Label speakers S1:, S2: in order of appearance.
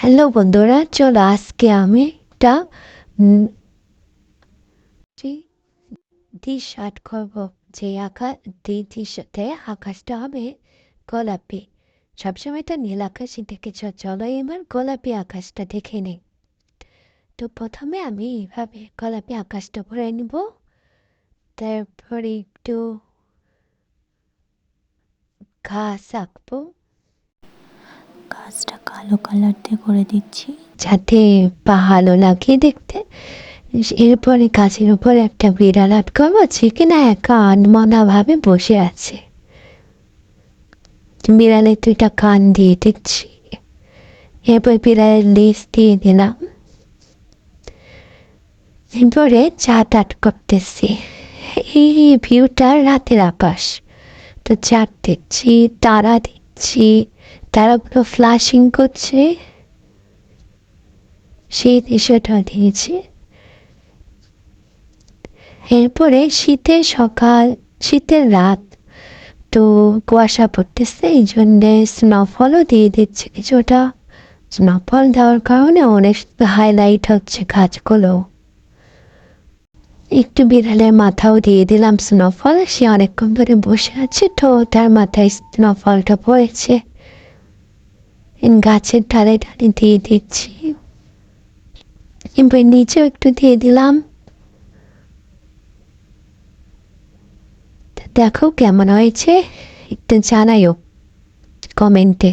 S1: Hello বন্ধুরা, চলো আজকে আমি একটা টি শার্ট করবো। যে সাথে আকাশটা হবে গোলাপি। সবসময় তো নীল আকাশই দেখেছ, চলো এবার গোলাপি আকাশটা দেখে নেই। তো প্রথমে আমি এইভাবে গোলাপি আকাশটা ভরে নিব, তারপরে একটু ঘাস আঁকবো,
S2: গাছটা কালো কালার দিয়ে করে দিচ্ছি
S1: যাতে ভালো লাগে দেখতে। এরপরে গাছের উপর একটা বিড়াল আট করবো, কিনা একা আনমনা ভাবে বসে আছে। বিড়ালের দুইটা কান দিয়ে দিচ্ছি, এরপর বিড়ালের লেজ দিয়ে দিলাম। এরপরে চাঁদ আট করতেছি। এই ভিউটা রাতের আকাশ, তো চাঁদ দিচ্ছি, তারা দিচ্ছি, তারাগুলো ফ্লাশিং করছে, সেই দৃশ্যটা দিয়েছি। এরপরে শীতের সকাল, শীতের রাত, তো কুয়াশা পড়তেছে, এই জন্যে স্নোফলও দিয়ে দিচ্ছে কিছুটা। স্নোফল দেওয়ার কারণে অনেক হাইলাইট হচ্ছে গাছগুলো। একটু বিড়ালের মাথাও দিয়ে দিলাম স্নোফল, সে অনেকক্ষণ ধরে বসে আছে, তো তার মাথায় স্নোফলটা পড়েছে। গাছের ধারে ধারে দিয়ে দিচ্ছি, এবার নিচেও একটু দিয়ে দিলাম। দেখো কেমন হয়েছে, একটু জানাইও কমেন্টে।